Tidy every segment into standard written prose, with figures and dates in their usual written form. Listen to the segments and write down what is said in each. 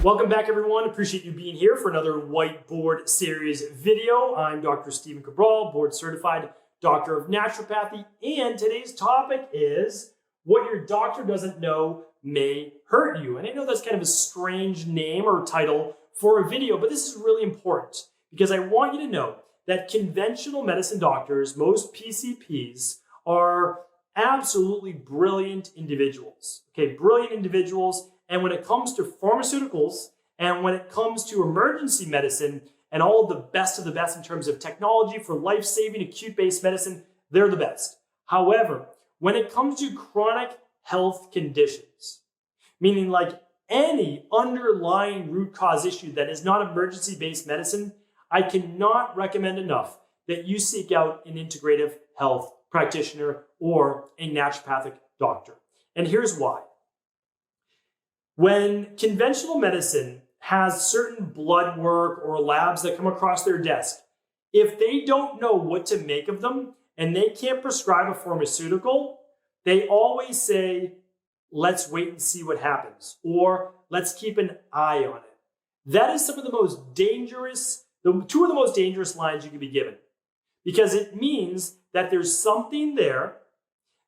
Welcome back, everyone. Appreciate you being here for another whiteboard series video. I'm Dr. Stephen Cabral, board certified doctor of naturopathy, and today's topic is what your doctor doesn't know may hurt you. And I know that's kind of a strange name or title for a video, but this is really important because I want you to know that conventional medicine doctors, most PCPs, are absolutely brilliant individuals. Okay, brilliant individuals. And when it comes to pharmaceuticals and when it comes to emergency medicine and all of the best in terms of technology for life-saving acute-based medicine, they're the best. However, when it comes to chronic health conditions, meaning like any underlying root cause issue that is not emergency-based medicine, I cannot recommend enough that you seek out an integrative health practitioner or a naturopathic doctor. And here's why. When conventional medicine has certain blood work or labs that come across their desk, if they don't know what to make of them and they can't prescribe a pharmaceutical, they always say, let's wait and see what happens, or let's keep an eye on it. That is some of the most dangerous, two of the most dangerous lines you can be given, because it means that there's something there.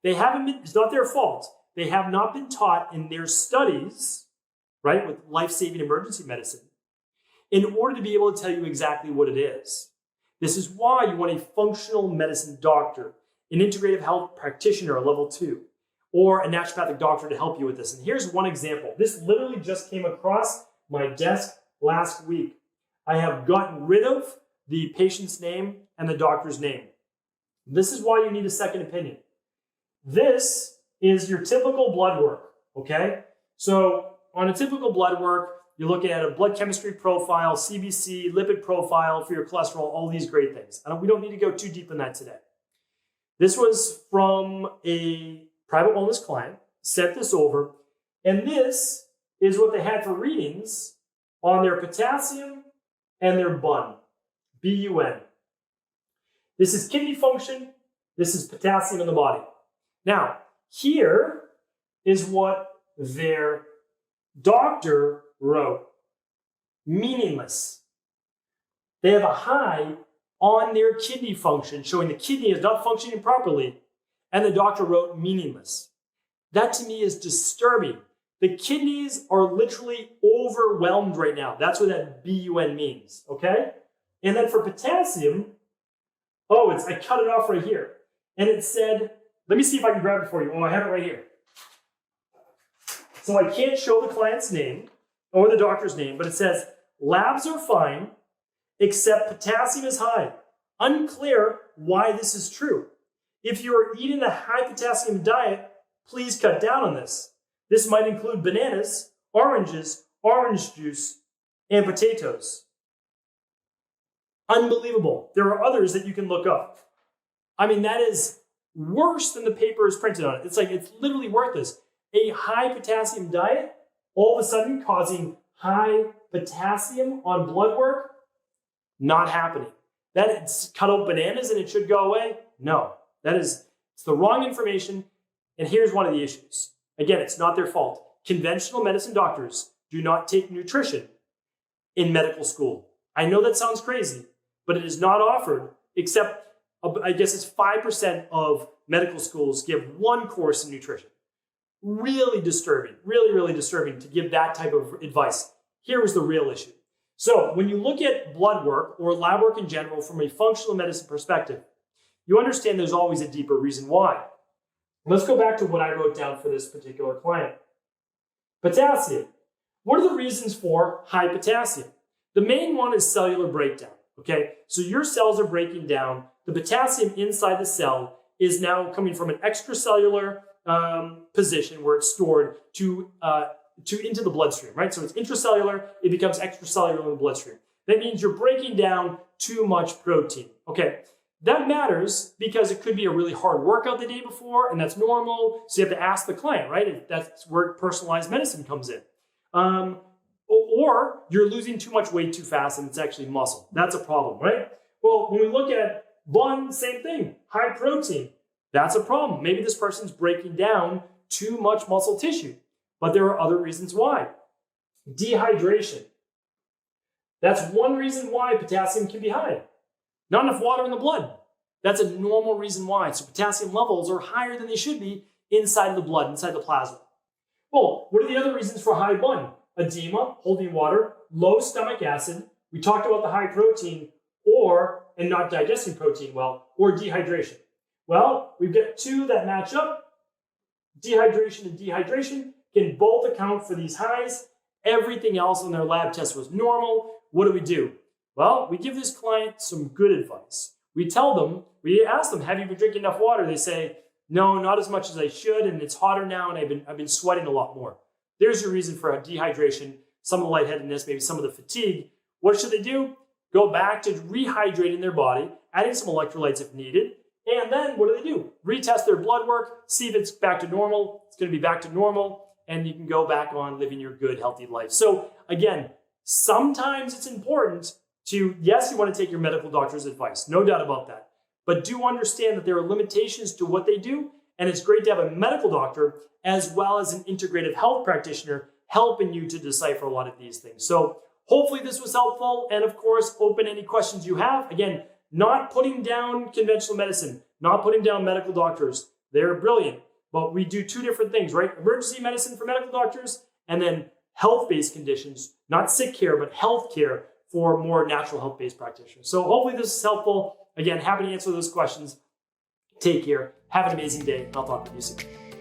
It's not their fault. They have not been taught in their studies, right, with life-saving emergency medicine, in order to be able to tell you exactly what it is. This is why you want a functional medicine doctor, an integrative health practitioner, a level 2, or a naturopathic doctor to help you with this. And here's one example. This literally just came across my desk last week. I have gotten rid of the patient's name and the doctor's name. This is why you need a second opinion. This is your typical blood work, okay? So on a typical blood work, you're looking at a blood chemistry profile, CBC, lipid profile for your cholesterol, all these great things. We don't need to go too deep in that today. This was from a private wellness client, sent this over, and this is what they had for readings on their potassium and their BUN, B-U-N. This is kidney function, this is potassium in the body. Now, here is what their doctor wrote. Meaningless. They have a high on their kidney function, showing the kidney is not functioning properly, and the doctor wrote meaningless. That to me is disturbing. The kidneys are literally overwhelmed right now. That's what that BUN means, okay? And then for potassium, I cut it off right here. And it said, let me see if I can grab it for you. Oh, I have it right here. So I can't show the client's name or the doctor's name, but it says, labs are fine, except potassium is high. Unclear why this is true. If you are eating a high potassium diet, please cut down on this. This might include bananas, oranges, orange juice, and potatoes. Unbelievable. There are others that you can look up. I mean, that is worse than the paper is printed on it. It's literally worthless. A high potassium diet, all of a sudden causing high potassium on blood work, not happening. That it's cut out bananas and it should go away? No, it's the wrong information. And here's one of the issues. Again, it's not their fault. Conventional medicine doctors do not take nutrition in medical school. I know that sounds crazy, but it is not offered, except I guess it's 5% of medical schools give one course in nutrition. Really disturbing, really disturbing to give that type of advice. Here was the real issue. So when you look at blood work or lab work in general from a functional medicine perspective, you understand there's always a deeper reason why. Let's go back to what I wrote down for this particular client. Potassium. What are the reasons for high potassium? The main one is cellular breakdown, okay? So your cells are breaking down. The potassium inside the cell is now coming from an extracellular position where it's stored into the bloodstream, right? So it's intracellular, it becomes extracellular in the bloodstream. That means you're breaking down too much protein. Okay, that matters because it could be a really hard workout the day before, and that's normal. So you have to ask the client, right? That's where personalized medicine comes in. Or you're losing too much weight too fast and it's actually muscle. That's a problem, right? Well, when we look at BUN, same thing, high protein. That's a problem. Maybe this person's breaking down too much muscle tissue, but there are other reasons why. Dehydration. That's one reason why potassium can be high. Not enough water in the blood. That's a normal reason why. So potassium levels are higher than they should be inside of the blood, inside the plasma. Well, what are the other reasons for high blood? Edema, holding water, low stomach acid. We talked about the high protein and not digesting protein well, or dehydration. Well, we've got two that match up. Dehydration and dehydration can both account for these highs. Everything else on their lab test was normal. What do? Well, we give this client some good advice. We ask them, have you been drinking enough water? They say, no, not as much as I should, and it's hotter now, and I've been sweating a lot more. There's your reason for dehydration, some of the lightheadedness, maybe some of the fatigue. What should they do? Go back to rehydrating their body, adding some electrolytes if needed, and then what do? Retest their blood work, see if it's back to normal. It's going to be back to normal, and you can go back on living your good, healthy life. So again, sometimes it's important yes, you want to take your medical doctor's advice, no doubt about that. But do understand that there are limitations to what they do, and it's great to have a medical doctor as well as an integrative health practitioner helping you to decipher a lot of these things. So hopefully this was helpful, and of course, open any questions you have. Again, not putting down conventional medicine, not putting down medical doctors. They're brilliant, but we do two different things, right? Emergency medicine for medical doctors, and then health-based conditions, not sick care, but health care for more natural health-based practitioners. So hopefully this is helpful. Again, happy to answer those questions. Take care. Have an amazing day. I'll talk with you soon.